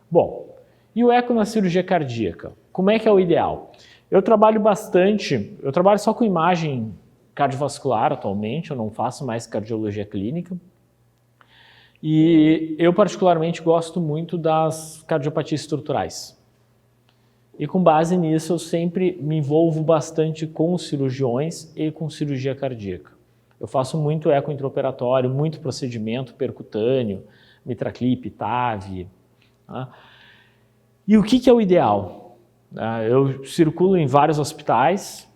Bom, e o eco na cirurgia cardíaca? Como é que é o ideal? Eu trabalho só com imagem cardiovascular atualmente, eu não faço mais cardiologia clínica. E eu particularmente gosto muito das cardiopatias estruturais. E com base nisso eu sempre me envolvo bastante com os cirurgiões e com cirurgia cardíaca. Eu faço muito eco intraoperatório, muito procedimento percutâneo, MitraClip, TAV. Tá? E o que é o ideal? Eu circulo em vários hospitais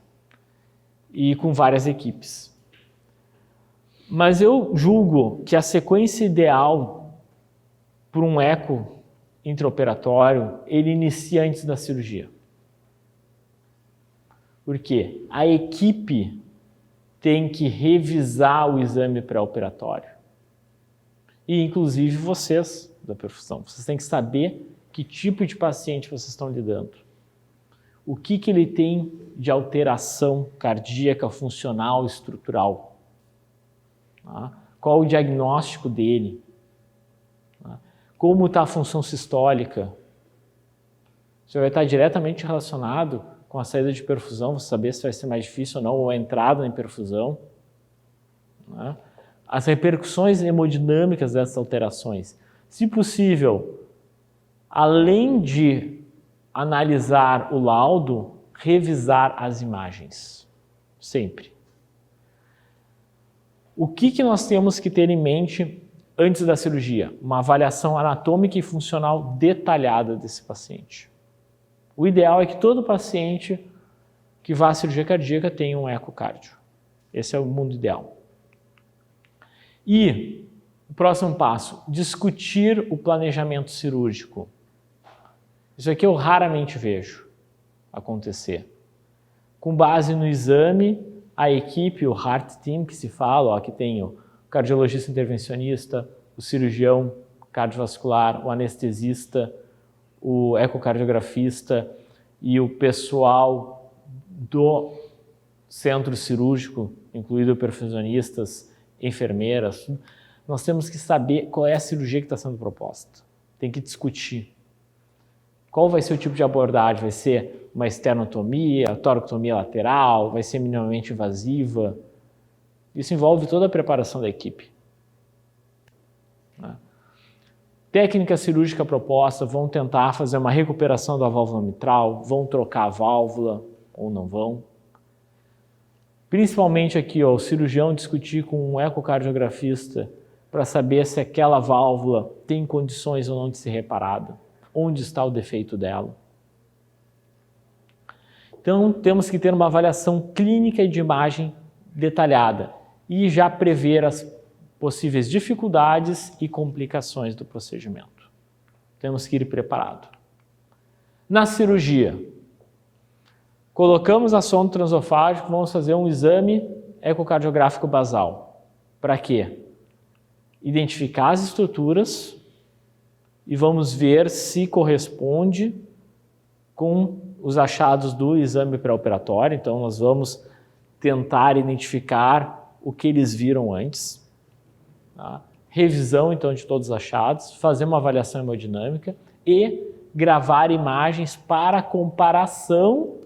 e com várias equipes. Mas eu julgo que a sequência ideal para um eco intraoperatório, ele inicia antes da cirurgia. Por quê? A equipe tem que revisar o exame pré-operatório. E inclusive vocês da perfusão. Vocês têm que saber que tipo de paciente vocês estão lidando. O que ele tem de alteração cardíaca, funcional, estrutural. Tá? Qual o diagnóstico dele? Tá? Como está a função sistólica? Isso vai estar diretamente relacionado com a saída de perfusão, você saber se vai ser mais difícil ou não, ou a entrada em perfusão. Tá? As repercussões hemodinâmicas dessas alterações. Se possível, além de analisar o laudo, revisar as imagens. Sempre. O que nós temos que ter em mente antes da cirurgia? Uma avaliação anatômica e funcional detalhada desse paciente. O ideal é que todo paciente que vá à cirurgia cardíaca tenha um ecocardio. Esse é o mundo ideal. E o próximo passo, discutir o planejamento cirúrgico. Isso aqui eu raramente vejo acontecer. Com base no exame, a equipe, o Heart Team que se fala, aqui tem o cardiologista intervencionista, o cirurgião cardiovascular, o anestesista, o ecocardiografista e o pessoal do centro cirúrgico, incluindo perfusionistas, enfermeiras. Nós temos que saber qual é a cirurgia que está sendo proposta. Tem que discutir. Qual vai ser o tipo de abordagem? Vai ser uma esternotomia, toracotomia lateral, vai ser minimamente invasiva? Isso envolve toda a preparação da equipe. Técnica cirúrgica proposta, vão tentar fazer uma recuperação da válvula mitral, vão trocar a válvula ou não vão. Principalmente aqui, o cirurgião discutir com um ecocardiografista para saber se aquela válvula tem condições ou não de ser reparada, onde está o defeito dela. Então, temos que ter uma avaliação clínica e de imagem detalhada e já prever as possíveis dificuldades e complicações do procedimento. Temos que ir preparado. Na cirurgia, colocamos a sonda transesofágica, vamos fazer um exame ecocardiográfico basal. Para quê? Identificar as estruturas e vamos ver se corresponde com os achados do exame pré-operatório. Então, nós vamos tentar identificar o que eles viram antes. Tá? Revisão, então, de todos os achados, fazer uma avaliação hemodinâmica e gravar imagens para comparação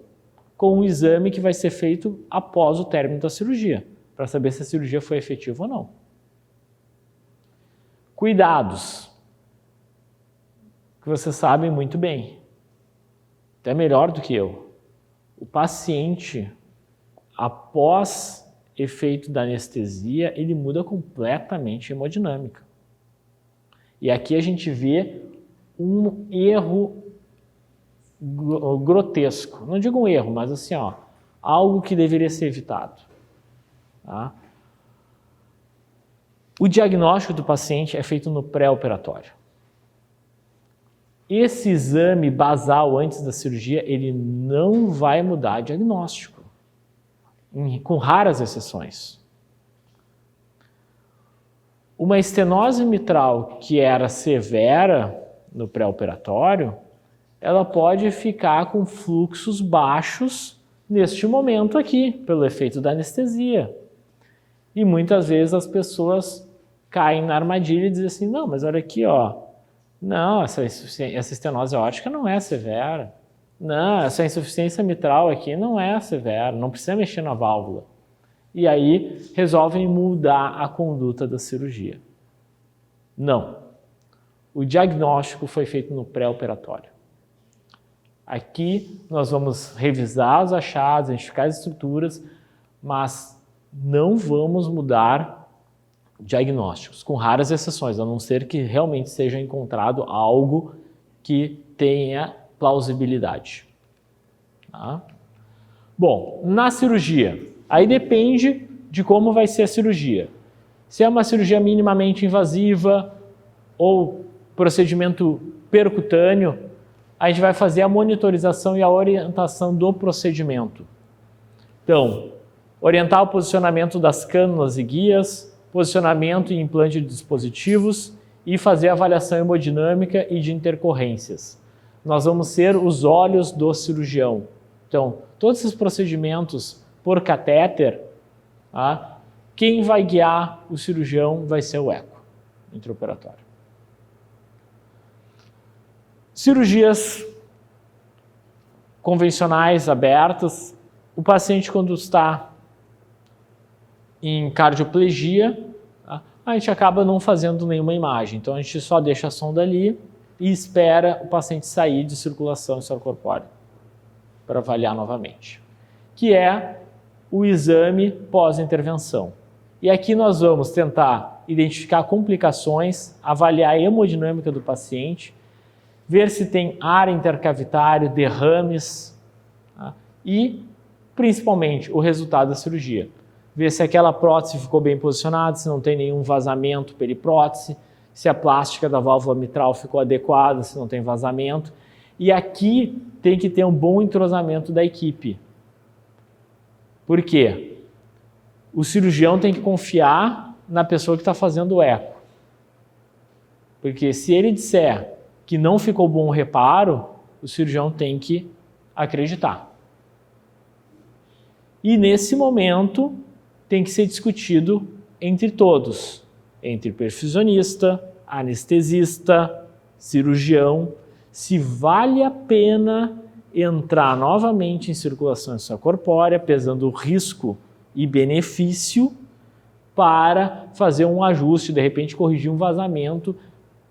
com o exame que vai ser feito após o término da cirurgia, para saber se a cirurgia foi efetiva ou não. Cuidados, que vocês sabem muito bem, até melhor do que eu. O paciente, após efeito da anestesia, ele muda completamente a hemodinâmica. E aqui a gente vê um erro grotesco. Não digo um erro, mas assim, algo que deveria ser evitado. Tá? O diagnóstico do paciente é feito no pré-operatório. Esse exame basal antes da cirurgia, ele não vai mudar o diagnóstico, com raras exceções. Uma estenose mitral que era severa no pré-operatório, ela pode ficar com fluxos baixos neste momento aqui, pelo efeito da anestesia. E muitas vezes as pessoas caem na armadilha e dizem assim, não, mas olha aqui, Não, essa estenose aórtica não é severa. Não, essa insuficiência mitral aqui não é severa, não precisa mexer na válvula. E aí resolvem mudar a conduta da cirurgia. Não. O diagnóstico foi feito no pré-operatório. Aqui nós vamos revisar os achados, identificar as estruturas, mas não vamos mudar diagnósticos, com raras exceções, a não ser que realmente seja encontrado algo que tenha plausibilidade. Tá? Bom, na cirurgia, aí depende de como vai ser a cirurgia. Se é uma cirurgia minimamente invasiva ou procedimento percutâneo, a gente vai fazer a monitorização e a orientação do procedimento. Então, orientar o posicionamento das cânulas e guias, posicionamento e implante de dispositivos e fazer avaliação hemodinâmica e de intercorrências. Nós vamos ser os olhos do cirurgião. Então, todos esses procedimentos por catéter, tá? Quem vai guiar o cirurgião vai ser o eco intraoperatório. Cirurgias convencionais, abertas, o paciente quando está em cardioplegia, tá? A gente acaba não fazendo nenhuma imagem, então a gente só deixa a sonda ali e espera o paciente sair de circulação extracorpórea para avaliar novamente, que é o exame pós-intervenção. E aqui nós vamos tentar identificar complicações, avaliar a hemodinâmica do paciente, ver se tem área intercavitário, derrames, tá? E principalmente o resultado da cirurgia. Ver se aquela prótese ficou bem posicionada, se não tem nenhum vazamento periprótese, se a plástica da válvula mitral ficou adequada, se não tem vazamento. E aqui tem que ter um bom entrosamento da equipe. Por quê? O cirurgião tem que confiar na pessoa que está fazendo o eco. Porque se ele disser que não ficou bom o reparo, o cirurgião tem que acreditar. E nesse momento tem que ser discutido entre todos, entre perfusionista, anestesista, cirurgião, se vale a pena entrar novamente em circulação extracorpórea, pesando o risco e benefício para fazer um ajuste, de repente corrigir um vazamento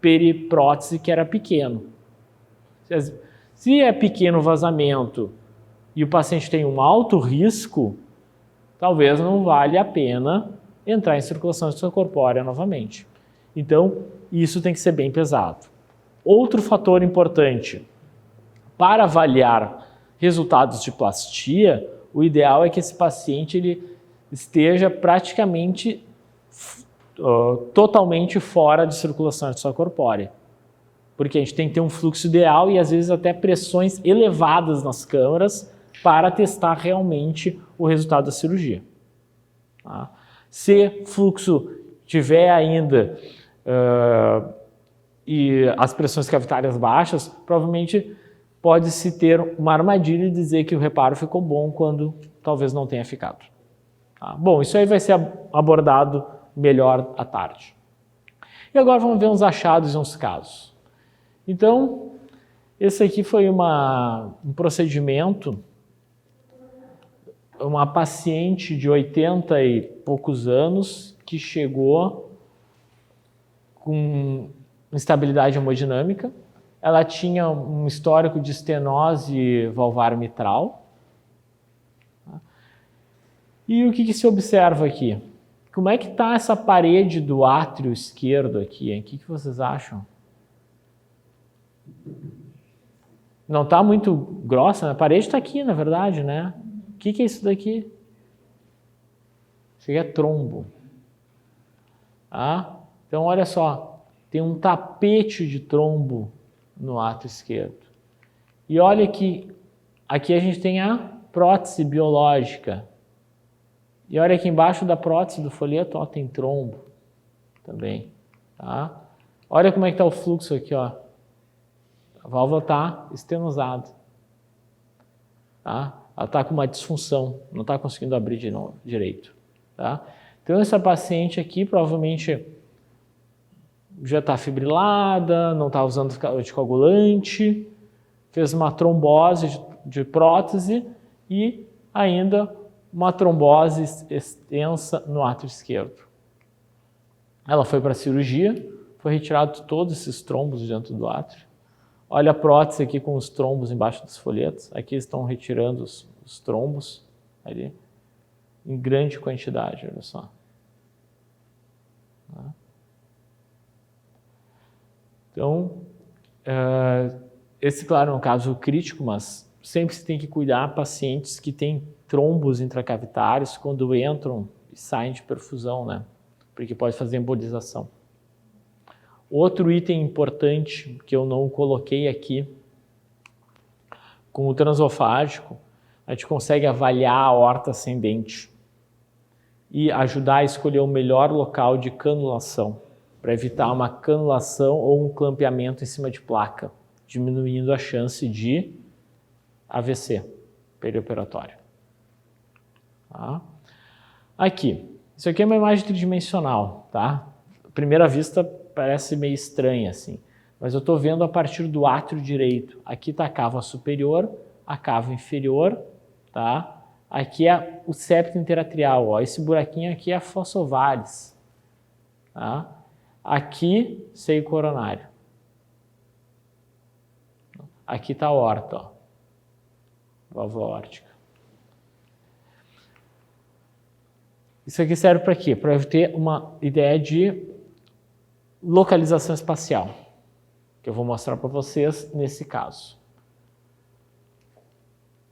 periprótese que era pequeno. Se é pequeno vazamento e o paciente tem um alto risco, talvez não valha a pena entrar em circulação extracorpórea novamente. Então, isso tem que ser bem pesado. Outro fator importante, para avaliar resultados de plastia, o ideal é que esse paciente ele esteja praticamente totalmente fora de circulação extracorpórea. Porque a gente tem que ter um fluxo ideal e às vezes até pressões elevadas nas câmaras para testar realmente o resultado da cirurgia. Tá? Se fluxo tiver ainda e as pressões cavitárias baixas, provavelmente pode-se ter uma armadilha e dizer que o reparo ficou bom quando talvez não tenha ficado. Tá? Bom, isso aí vai ser abordado melhor à tarde. E agora vamos ver uns achados e uns casos. Então, esse aqui foi um procedimento, uma paciente de 80 e poucos anos que chegou com instabilidade hemodinâmica. Ela tinha um histórico de estenose valvar mitral. E o que se observa aqui? Como é que está essa parede do átrio esquerdo aqui, hein? O que vocês acham? Não está muito grossa, né? A parede está aqui, na verdade, né? O que é isso daqui? Isso aqui é trombo. Ah? Então, olha só, tem um tapete de trombo no átrio esquerdo. E olha que aqui a gente tem a prótese biológica. E olha aqui embaixo da prótese do folheto, ó, tem trombo também. Tá? Olha como é que está o fluxo aqui, ó. A válvula está estenosada. Tá? Ela está com uma disfunção, não está conseguindo abrir de novo, direito. Tá? Então, essa paciente aqui provavelmente já está fibrilada, não está usando anticoagulante, fez uma trombose de prótese e ainda uma trombose extensa no átrio esquerdo. Ela foi para a cirurgia, foi retirado todos esses trombos dentro do átrio. Olha a prótese aqui com os trombos embaixo dos folhetos. Aqui estão retirando os trombos ali em grande quantidade, olha só. Então, esse, claro, é um caso crítico, mas sempre se tem que cuidar pacientes que têm trombos intracavitários quando entram e saem de perfusão, né? Porque pode fazer embolização. Outro item importante que eu não coloquei aqui, com o transofágico, a gente consegue avaliar a aorta ascendente e ajudar a escolher o melhor local de canulação, para evitar uma canulação ou um clampeamento em cima de placa, diminuindo a chance de AVC perioperatório. Tá? Aqui, isso aqui é uma imagem tridimensional, tá? À primeira vista parece meio estranha assim, mas eu estou vendo a partir do átrio direito. Aqui está a cava superior, a cava inferior, tá? Aqui é o septo interatrial, ó. Esse buraquinho aqui é a fossa ovalis, tá? Aqui, seio coronário. Aqui está a aorta, ó. Válvula aórtica. Isso aqui serve para quê? Para eu ter uma ideia de localização espacial, que eu vou mostrar para vocês nesse caso.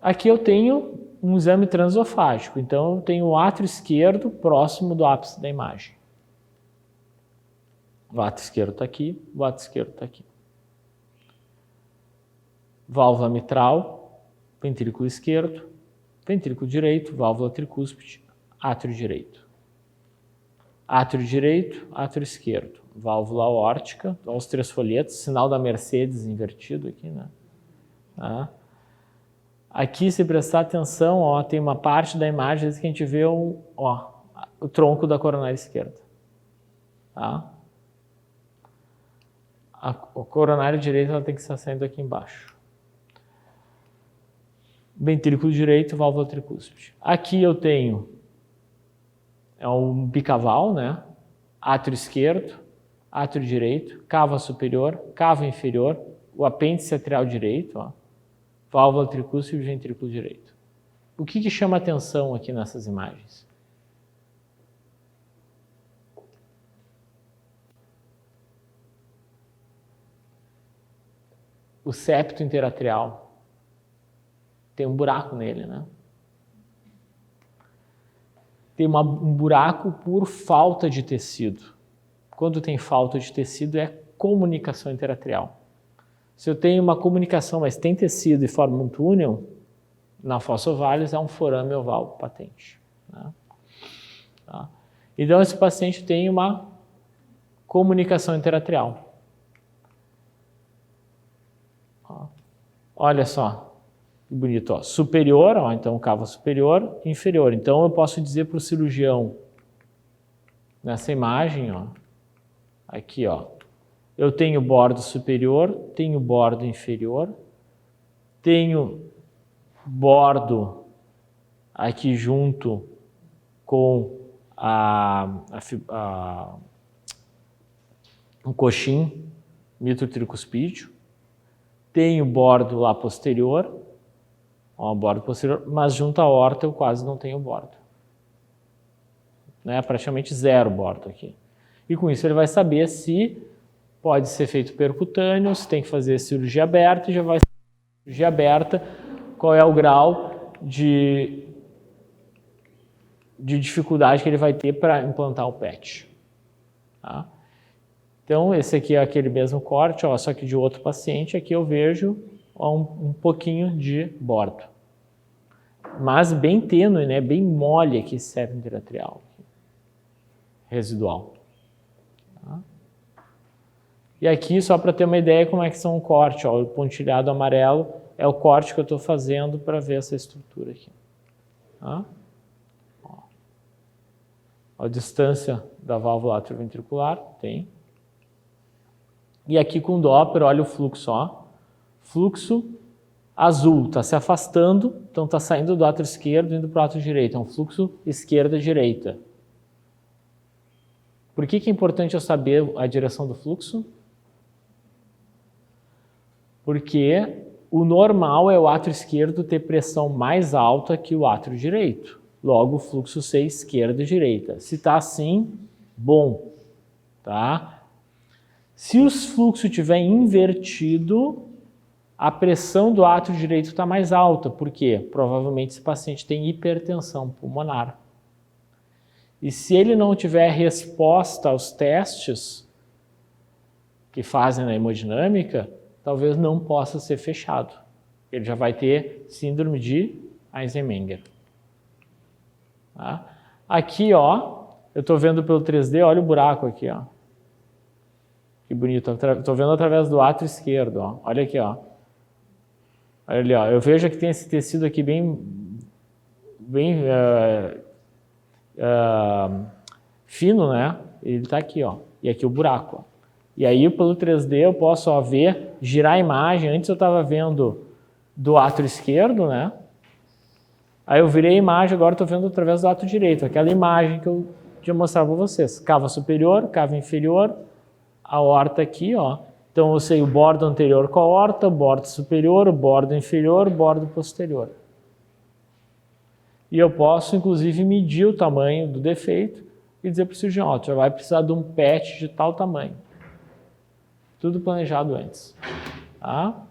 Aqui eu tenho um exame transofágico, então eu tenho o átrio esquerdo próximo do ápice da imagem. O átrio esquerdo está aqui, o átrio esquerdo está aqui. Válvula mitral, ventrículo esquerdo, ventrículo direito, válvula tricúspide, átrio direito. Átrio direito, átrio esquerdo. Válvula aórtica, os 3 folhetos, sinal da Mercedes invertido aqui, né? Tá? Aqui, se prestar atenção, ó, tem uma parte da imagem que a gente vê o tronco da coronária esquerda. Tá? A coronária direita ela tem que estar saindo aqui embaixo. Ventrículo direito, válvula tricúspide. Aqui eu tenho um bicaval, né? Átrio esquerdo, átrio direito, cava superior, cava inferior, o apêndice atrial direito, ó, válvula tricúspide e ventrículo direito. O que chama atenção aqui nessas imagens? O septo interatrial tem um buraco nele, né? Tem um buraco por falta de tecido. Quando tem falta de tecido é comunicação interatrial. Se eu tenho uma comunicação, mas tem tecido e forma um túnel, na fossa ovalis é um forame oval patente. Né? Tá? Então esse paciente tem uma comunicação interatrial. Ó. Olha só. Que bonito, ó. Superior, ó, então cava superior, inferior. Então eu posso dizer para o cirurgião, nessa imagem, ó, aqui, ó, eu tenho bordo superior, tenho bordo inferior, tenho bordo aqui junto com um coxim mitrotricuspídeo, tenho bordo lá posterior, ó, bordo posterior, mas junto à aorta eu quase não tenho bordo. Né? Praticamente zero bordo aqui. E com isso ele vai saber se pode ser feito percutâneo, se tem que fazer cirurgia aberta, e já vai ser cirurgia aberta, qual é o grau de dificuldade que ele vai ter para implantar o PET. Tá? Então esse aqui é aquele mesmo corte, ó, só que de outro paciente, aqui eu vejo um pouquinho de bordo. Mas bem tênue, né? Bem mole aqui esse septo interatrial. Residual. Tá? E aqui, só para ter uma ideia como é que são o corte, ó, o pontilhado amarelo é o corte que eu estou fazendo para ver essa estrutura aqui. Tá? Ó. A distância da válvula atrioventricular tem. E aqui com o Doppler, olha o fluxo, ó. Fluxo azul está se afastando, então está saindo do átrio esquerdo e indo para o átrio direito. É um fluxo esquerda-direita. Por que é importante eu saber a direção do fluxo? Porque o normal é o átrio esquerdo ter pressão mais alta que o átrio direito. Logo, o fluxo ser esquerda-direita. Se está assim, bom. Tá? Se o fluxo estiver invertido, a pressão do átrio direito está mais alta. Por quê? Provavelmente esse paciente tem hipertensão pulmonar. E se ele não tiver resposta aos testes que fazem na hemodinâmica, talvez não possa ser fechado. Ele já vai ter síndrome de Eisenmenger. Tá? Aqui, ó, eu estou vendo pelo 3D, olha o buraco aqui, ó. Que bonito. Estou vendo através do átrio esquerdo, ó. Olha aqui, ó. Olha ali, ó. Eu vejo que tem esse tecido aqui bem fino, né? Ele está aqui, ó. E aqui o buraco, ó. E aí, pelo 3D, eu posso, ó, ver, girar a imagem. Antes eu estava vendo do átrio esquerdo, né? Aí eu virei a imagem, agora estou vendo através do átrio direito. Aquela imagem que eu tinha mostrado para vocês. Cava superior, cava inferior, a aorta aqui, ó. Então eu sei o bordo anterior com a aorta, bordo superior, bordo inferior, bordo posterior. E eu posso, inclusive, medir o tamanho do defeito e dizer para o cirurgião, ó, já vai precisar de um PET de tal tamanho. Tudo planejado antes. Tá?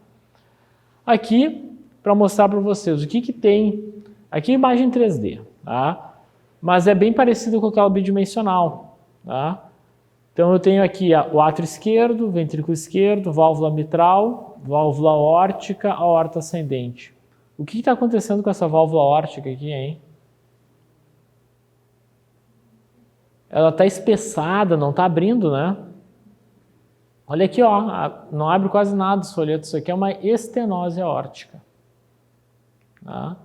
Aqui, para mostrar para vocês o que tem. Aqui é imagem 3D, tá? Mas é bem parecido com aquela bidimensional. Tá? Então eu tenho aqui o átrio esquerdo, ventrículo esquerdo, válvula mitral, válvula aórtica, aorta ascendente. O que está acontecendo com essa válvula aórtica aqui, hein? Ela está espessada, não está abrindo, né? Olha aqui, ó, não abre quase nada os folhetos. Isso aqui é uma estenose aórtica. Tá?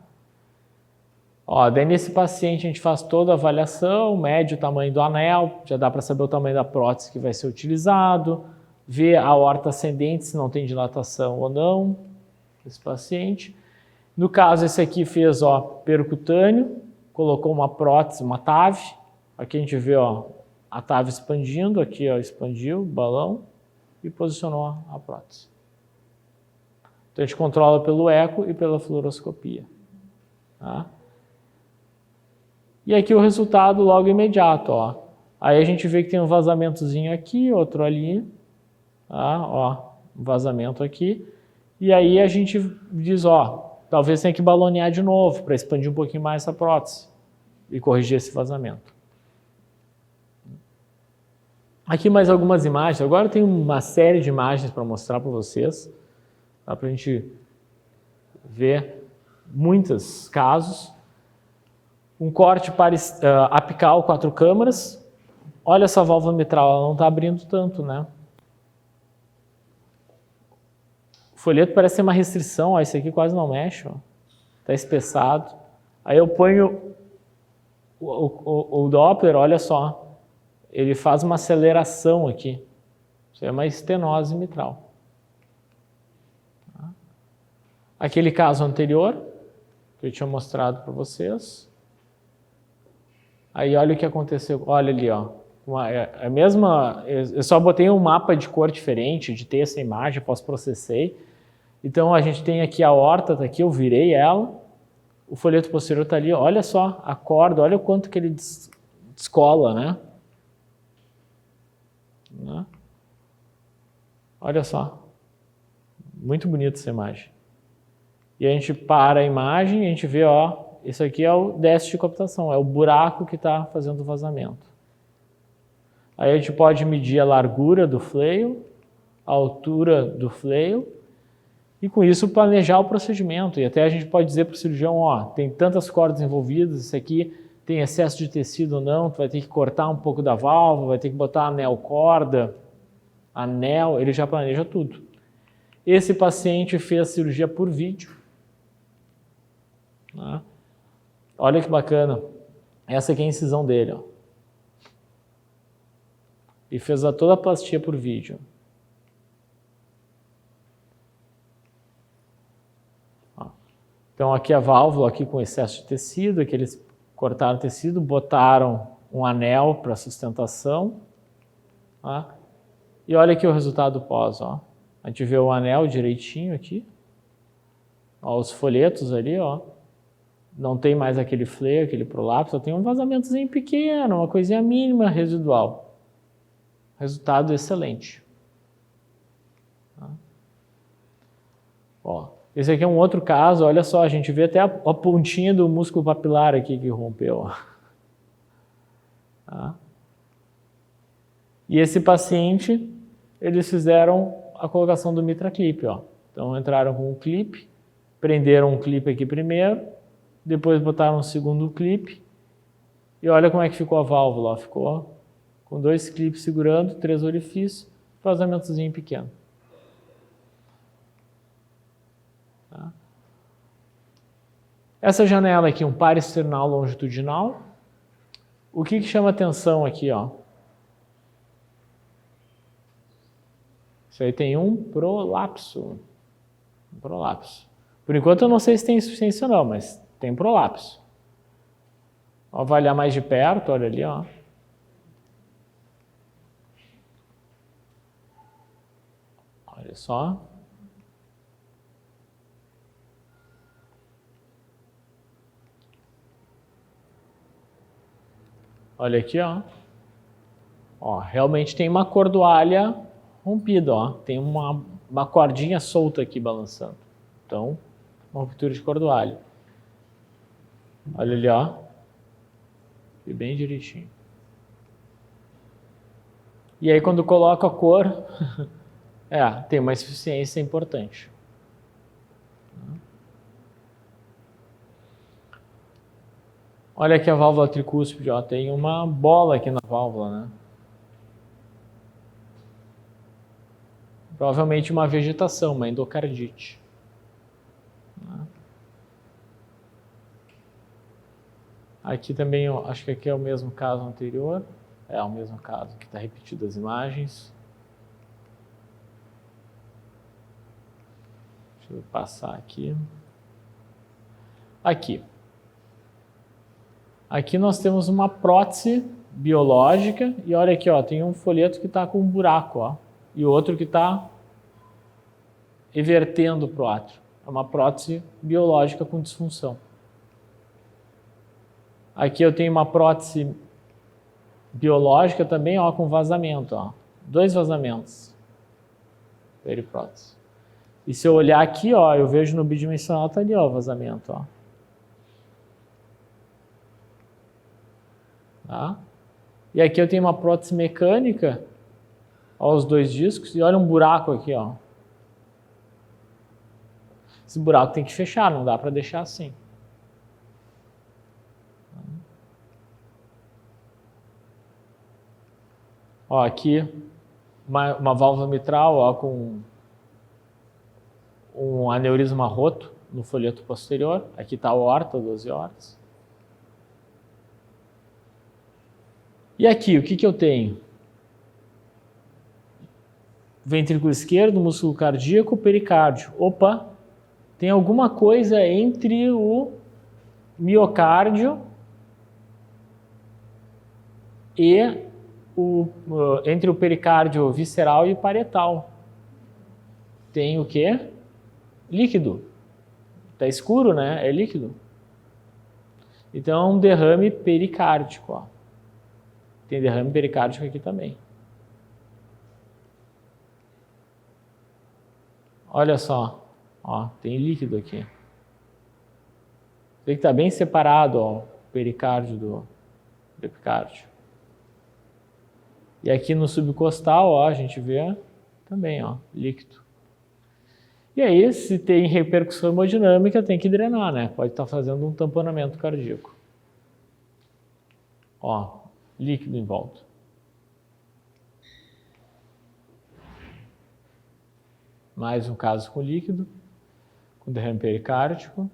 Ó, daí nesse paciente a gente faz toda a avaliação, mede o tamanho do anel, já dá para saber o tamanho da prótese que vai ser utilizado, vê a aorta ascendente se não tem dilatação ou não, esse paciente. No caso, esse aqui fez, ó, percutâneo, colocou uma prótese, uma TAV. Aqui a gente vê, ó, a TAV expandindo, aqui, ó, expandiu o balão e posicionou a prótese. Então a gente controla pelo eco e pela fluoroscopia. Tá? E aqui o resultado logo imediato, ó. Aí a gente vê que tem um vazamentozinho aqui, outro ali, tá? Ó, um vazamento aqui. E aí a gente diz, ó, talvez tenha que balonear de novo para expandir um pouquinho mais essa prótese e corrigir esse vazamento. Aqui mais algumas imagens. Agora eu tenho uma série de imagens para mostrar para vocês, tá? Para a gente ver muitos casos. Um corte apical 4 câmaras. Olha essa válvula mitral, ela não está abrindo tanto, né? O folheto parece ter uma restrição, ó, esse aqui quase não mexe, está espessado. Aí eu ponho o Doppler, olha só, ele faz uma aceleração aqui. Isso é uma estenose mitral. Aquele caso anterior, que eu tinha mostrado para vocês. Aí olha o que aconteceu, olha ali, ó. A mesma, eu só botei um mapa de cor diferente, de ter essa imagem, pós-processei. Então a gente tem aqui a aorta, tá aqui, eu virei ela. O folheto posterior está ali, olha só a corda, olha o quanto que ele descola, né? Olha só, muito bonita essa imagem. E a gente para a imagem e a gente vê, ó, isso aqui é o déficit de coaptação, é o buraco que está fazendo o vazamento. Aí a gente pode medir a largura do fleio, a altura do fleio, e com isso planejar o procedimento. E até a gente pode dizer para o cirurgião, ó, tem tantas cordas envolvidas, isso aqui tem excesso de tecido ou não, tu vai ter que cortar um pouco da válvula, vai ter que botar anel corda, anel, ele já planeja tudo. Esse paciente fez a cirurgia por vídeo. Tá? Olha que bacana. Essa aqui é a incisão dele, ó. E fez toda a plastia por vídeo. Então aqui a válvula aqui com excesso de tecido, aqui eles cortaram o tecido, botaram um anel para sustentação, tá? E olha aqui o resultado pós, ó. A gente vê o anel direitinho aqui, ó, os folhetos ali, ó. Não tem mais aquele flare, aquele prolapso, só tem um vazamentozinho pequeno, uma coisinha mínima residual. Resultado excelente. Tá? Ó, esse aqui é um outro caso, olha só, a gente vê até a pontinha do músculo papilar aqui que rompeu. Ó. Tá? E esse paciente, eles fizeram a colocação do MitraClip, ó. Então entraram com o clipe, prenderam um clipe aqui primeiro, depois botaram um segundo clipe, e olha como é que ficou a válvula, ó. Ficou com 2 clipes segurando, 3 orifícios, vazamentozinho pequeno. Tá? Essa janela aqui, um par external longitudinal. O que chama atenção aqui, ó? Isso aí tem um prolapso. Um prolapso. Por enquanto eu não sei se tem insuficiência ou não, mas tem prolapso. Vou avaliar mais de perto, olha ali, ó. Olha só. Olha aqui, ó. Ó, realmente tem uma cordoalha rompida, ó. Tem uma cordinha solta aqui balançando. Então, uma ruptura de cordoalho. Olha ali, ó. E bem direitinho. E aí, quando coloca a cor, tem uma insuficiência importante. Olha aqui a válvula tricúspide, ó. Tem uma bola aqui na válvula, né? Provavelmente uma vegetação, uma endocardite. Aqui também, acho que aqui é o mesmo caso anterior. É o mesmo caso, que está repetido as imagens. Deixa eu passar aqui. Aqui nós temos uma prótese biológica e olha aqui, ó, tem um folheto que está com um buraco, ó, e outro que está evertendo para o átrio. É uma prótese biológica com disfunção. Aqui eu tenho uma prótese biológica também, ó, com vazamento, ó. 2 vazamentos. Periprótese. E se eu olhar aqui, ó, eu vejo no bidimensional, tá ali, ó, o vazamento, ó. Tá? E aqui eu tenho uma prótese mecânica, ó, os 2 discos, e olha um buraco aqui, ó. Esse buraco tem que fechar, não dá para deixar assim. Ó, aqui uma válvula mitral, ó, com um aneurisma roto no folheto posterior. Aqui está a aorta, 12 horas. E aqui, o que eu tenho? Ventrículo esquerdo, músculo cardíaco, pericárdio. Opa, tem alguma coisa entre o miocárdio e entre o pericárdio visceral e parietal. Tem o quê? Líquido. Está escuro, né? É líquido. Então, é um derrame pericárdico, ó. Tem derrame pericárdico aqui também. Olha só, ó, tem líquido aqui. Tem que estar bem separado, ó, o pericárdio do epicárdio. E aqui no subcostal, ó, a gente vê também, ó, líquido. E aí, se tem repercussão hemodinâmica, tem que drenar, né? Pode estar fazendo um tamponamento cardíaco. Ó, líquido em volta. Mais um caso com líquido, com derrame pericárdico.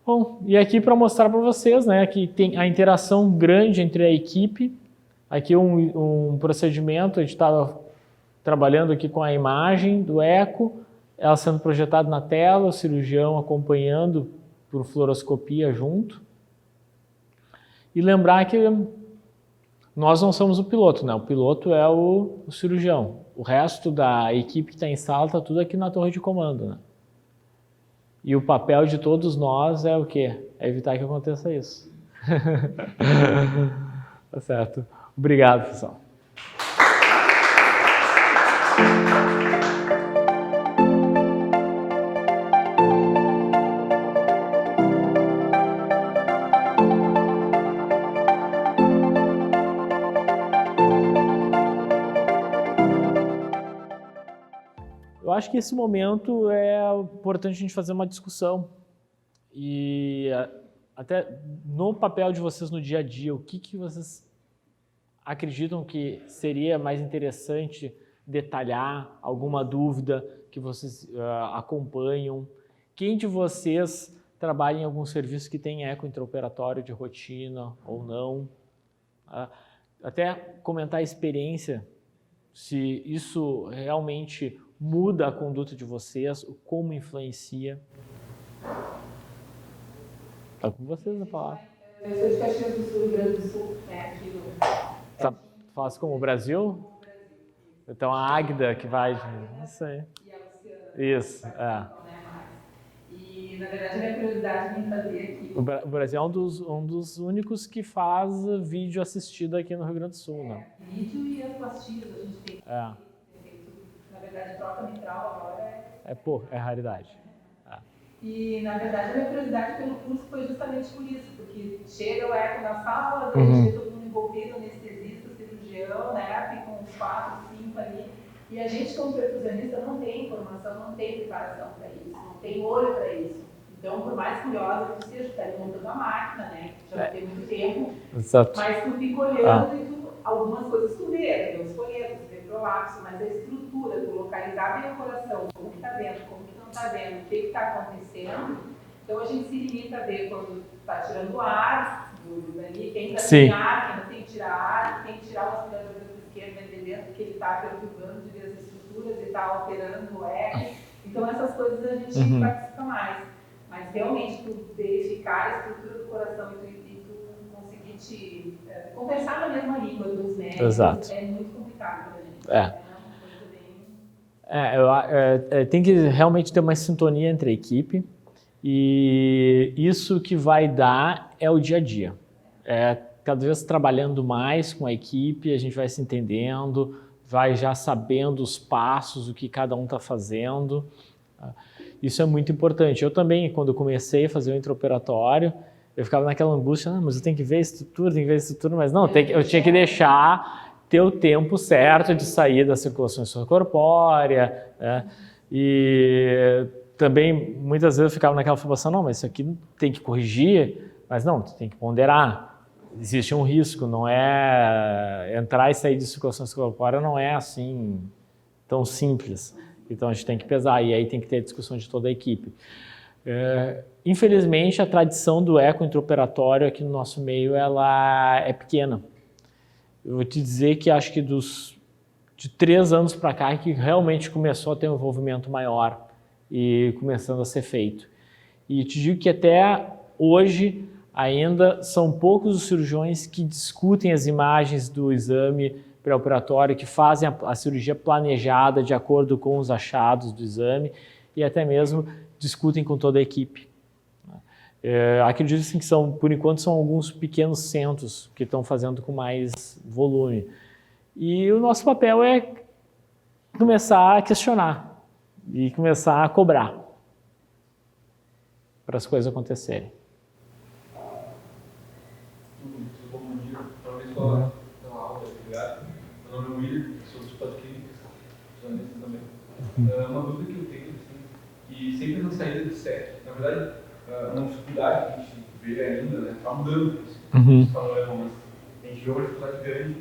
Bom, e aqui para mostrar para vocês, né, que tem a interação grande entre a equipe. Aqui um procedimento, a gente estava trabalhando aqui com a imagem do eco, ela sendo projetada na tela, o cirurgião acompanhando por fluoroscopia junto. E lembrar que nós não somos o piloto, né? O piloto é o cirurgião. O resto da equipe que está em sala está tudo aqui na torre de comando, né? E o papel de todos nós é o quê? É evitar que aconteça isso. Tá certo. Obrigado, pessoal. Eu acho que esse momento é importante a gente fazer uma discussão e até no papel de vocês no dia a dia, o que vocês acreditam que seria mais interessante detalhar, alguma dúvida que vocês acompanham? Quem de vocês trabalha em algum serviço que tem eco intraoperatório de rotina ou não? Até comentar a experiência, se isso realmente muda a conduta de vocês, como influencia. Está com vocês a falar. Eu sou de Caxias do Sul, Rio Grande do Sul, né, aqui no... Tá, fala como o Brasil? Então a Águida que vai... Não sei. E a Luciana. Isso, E, na verdade, a minha curiosidade em fazer aqui... O Brasil é um dos únicos que faz vídeo assistido aqui no Rio Grande do Sul, né? Vídeo e as plastias, a gente tem feito, na verdade, troca mitral agora é raridade. E, na verdade, a minha curiosidade pelo curso foi justamente por isso, porque chega o eco na sala, a gente vê todo mundo envolvido, anestesista, cirurgião, né, ficam uns 4, 5 ali, e a gente, como perfusionista, não tem informação, não tem preparação para isso, não tem olho para isso. Então, por mais curiosa que seja, está ali montando a máquina, né, que já tem muito tempo, Exato. Mas tu fica olhando e algumas coisas tu vê, os folhetos, tu vê prolapso, mas a estrutura, tu localizar bem o coração, como que está dentro, como que não está dentro, o que está acontecendo. Então a gente se limita a ver quando está tirando ar, ali, quem está sem ar, quem não tem que tirar ar, tem que tirar o aspirador da esquerda, entendendo que ele está perturbando de ver as estruturas e está alterando o eco. Então essas coisas a gente participa mais. Mas realmente tu verificar a estrutura do coração e tu conseguir te conversar na mesma língua dos médicos é muito complicado pra gente. uma coisa bem... tem que realmente ter uma sintonia entre a equipe e isso que vai dar é o dia a dia. Cada vez trabalhando mais com a equipe, a gente vai se entendendo, vai já sabendo os passos, o que cada um está fazendo. Isso é muito importante. Eu também, quando comecei a fazer o intraoperatório, eu ficava naquela angústia, mas eu tenho que ver a estrutura, mas não, eu tinha que deixar ter o tempo certo de sair da circulação extracorpórea, né? E também, muitas vezes eu ficava naquela formação, não, mas isso aqui tem que corrigir, mas não, tem que ponderar. Existe um risco, não é... Entrar e sair de circulação extracorpórea não é assim tão simples. Então a gente tem que pesar e aí tem que ter a discussão de toda a equipe. Infelizmente a tradição do eco intraoperatório aqui no nosso meio ela é pequena. Eu vou te dizer que acho que de 3 anos para cá que realmente começou a ter um envolvimento maior e começando a ser feito. E te digo que até hoje ainda são poucos os cirurgiões que discutem as imagens do exame pré-operatório, que fazem a cirurgia planejada de acordo com os achados do exame e até mesmo discutem com toda a equipe. Acredito assim, que por enquanto são alguns pequenos centros que estão fazendo com mais volume. E o nosso papel é começar a questionar e começar a cobrar para as coisas acontecerem. Bom dia, talvez falar pela aula, obrigado. Meu nome é William, sou dos Clínicas, jornalista também. Uma dúvida que eu tenho, assim, que sempre na saída do set, na verdade, uma dificuldade que a gente vê ainda, né, está mudando isso. Você falou, mas a gente vê uma dificuldade grande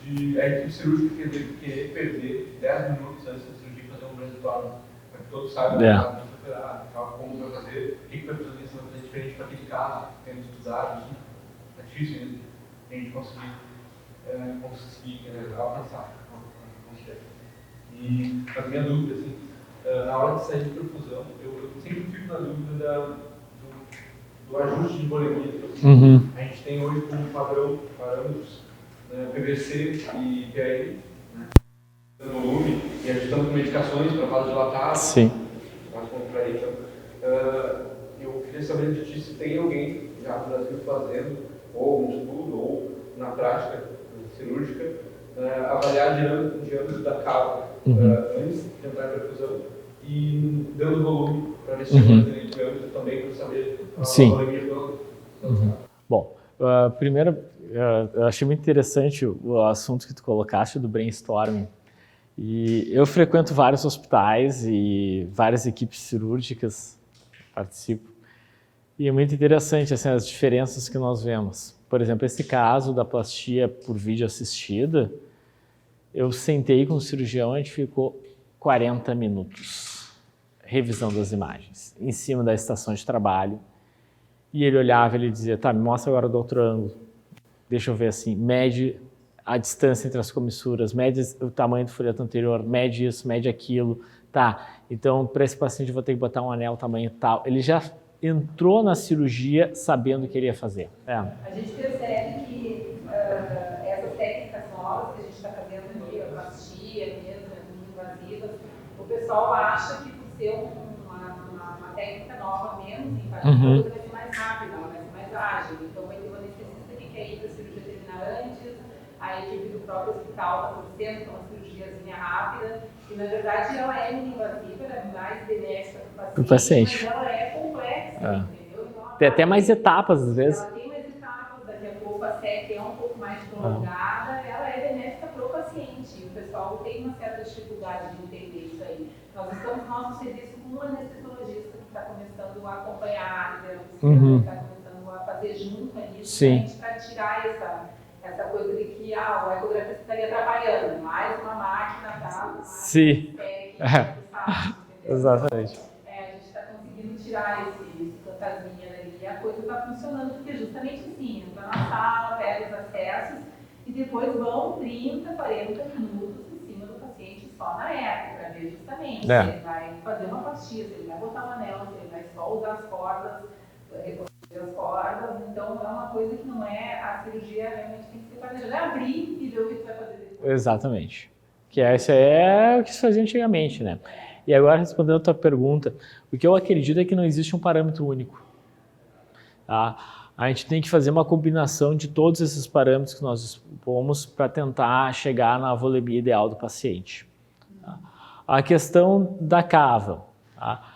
de a equipe cirúrgica querer perder 10 minutos antes da cirurgia fazer um brainstorm, para que todos saibam como operar, como vai fazer, o que vai fazer diferente para aquele caso, tendo estudado, assim. É difícil ainda a gente conseguir alcançar. E a minha dúvida, assim, na hora de sair de perfusão, eu sempre fico na dúvida do ajuste de volemia. A gente tem hoje como padrão parâmetros PVC e PAI, né? Volume, e ajustando com medicações para vasodilatar. Sim. Eu queria saber de ti se tem alguém já no Brasil fazendo, ou um estudo, ou na prática cirúrgica, avaliar o diâmetro da cava antes de entrar em perfusão e dando volume para ver se tem diâmetro também para saber a volemia toda. Bom, primeiro, eu achei muito interessante o assunto que tu colocaste do brainstorming. E eu frequento vários hospitais e várias equipes cirúrgicas, participo. E é muito interessante assim, as diferenças que nós vemos. Por exemplo, esse caso da plastia por vídeo assistida, eu sentei com o cirurgião e a gente ficou 40 minutos revisando as imagens, em cima da estação de trabalho. E ele olhava e ele dizia, tá, me mostra agora do outro ângulo. Deixa eu ver assim, mede a distância entre as comissuras, mede o tamanho do folheto anterior, mede isso, mede aquilo. Tá, então para esse paciente eu vou ter que botar um anel tamanho tal. Ele já entrou na cirurgia sabendo o que ele ia fazer. A gente percebe que essas técnicas novas que a gente está fazendo aqui, a plastia mesmo, invasivas, o pessoal acha que por ser uma técnica nova menos invasiva, vai ser mais rápida, ela vai ser mais ágil. Então vai ter uma anestesista que quer ir para a cirurgia terminar antes, a equipe do próprio hospital está torcendo para uma cirurgiazinha rápida, e na verdade ela é invasiva, ela é mais benéfica para o paciente, mas ela é complexa, entendeu? Então, tem até mais etapas às vezes. Ela tem mais etapas, daqui a pouco a SEC é um pouco mais prolongada, ela é benéfica para o paciente, e o pessoal tem uma certa dificuldade de entender isso aí. Nós estamos no nosso serviço com um anestesiologista que está começando a acompanhar, está começando a fazer junto a isso, para tirar essa coisa de que o ecografista estaria atrapalhando, mais uma máquina, tá? Sim. Exatamente. A gente está conseguindo tirar esse fantasminha dali e a coisa está funcionando, porque justamente assim, entra na sala, pega os acessos e depois vão 30, 40 minutos em cima do paciente só na época, para ver justamente se ele vai fazer uma plastia, se ele vai botar um anel, se ele vai só usar as cordas, as cordas, então é uma coisa que não é, a cirurgia realmente tem que ser planejada, é abrir e ver o que você vai fazer depois. Exatamente. Que esse é o que se fazia antigamente, né? E agora, respondendo a tua pergunta, o que eu acredito é que não existe um parâmetro único. Tá? A gente tem que fazer uma combinação de todos esses parâmetros que nós dispomos para tentar chegar na volemia ideal do paciente. Tá? A questão da cava, tá?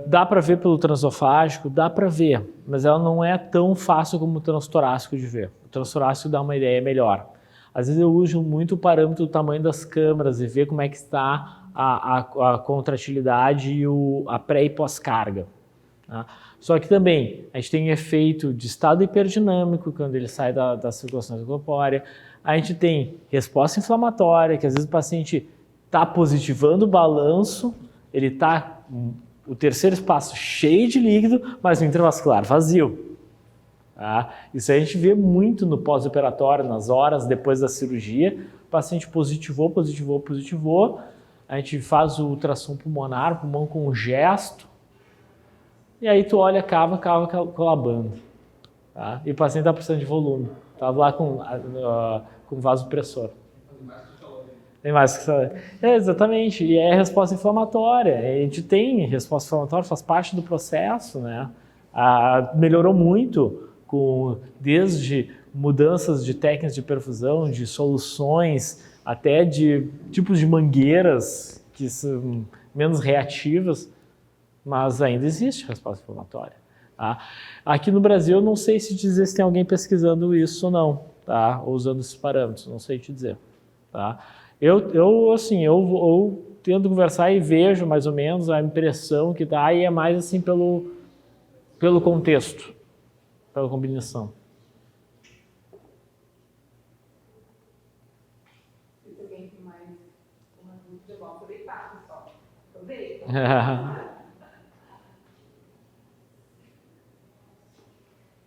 Dá para ver pelo transofágico? Dá para ver, mas ela não é tão fácil como o transtorácico de ver. O transtorácico dá uma ideia melhor. Às vezes eu uso muito o parâmetro do tamanho das câmaras e ver como é que está a contratilidade e a pré e pós-carga. Tá? Só que também a gente tem efeito de estado hiperdinâmico quando ele sai da circulação corpórea. A gente tem resposta inflamatória, que às vezes o paciente está positivando o balanço, ele está o terceiro espaço cheio de líquido, mas o intravascular vazio. Tá? Isso a gente vê muito no pós-operatório, nas horas depois da cirurgia. O paciente positivou, a gente faz o ultrassom pulmonar, o pulmão com um gesto, e aí tu olha, cava colabando. Tá? E o paciente está precisando de volume. Estava lá com vasopressor. Tem mais que saber. Exatamente, e é resposta inflamatória. A gente tem resposta inflamatória, faz parte do processo, né? Melhorou muito desde mudanças de técnicas de perfusão, de soluções, até de tipos de mangueiras que são menos reativas, mas ainda existe resposta inflamatória. Tá? Aqui no Brasil, eu não sei se dizer se tem alguém pesquisando isso ou não, tá? Ou usando esses parâmetros, não sei te dizer. Tá? Eu tento conversar e vejo mais ou menos a impressão que dá, e é mais assim pelo contexto, pela combinação. Se alguém tem mais uma dúvida, eu vou aproveitar, pessoal. Aproveita.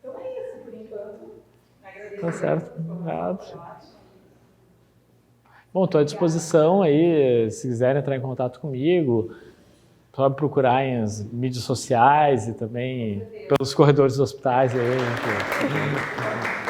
Então é isso, por enquanto. Agradeço. Tá certo. Obrigado. Bom, estou à disposição aí, se quiserem entrar em contato comigo, só procurar nas mídias sociais e também pelos corredores dos hospitais aí.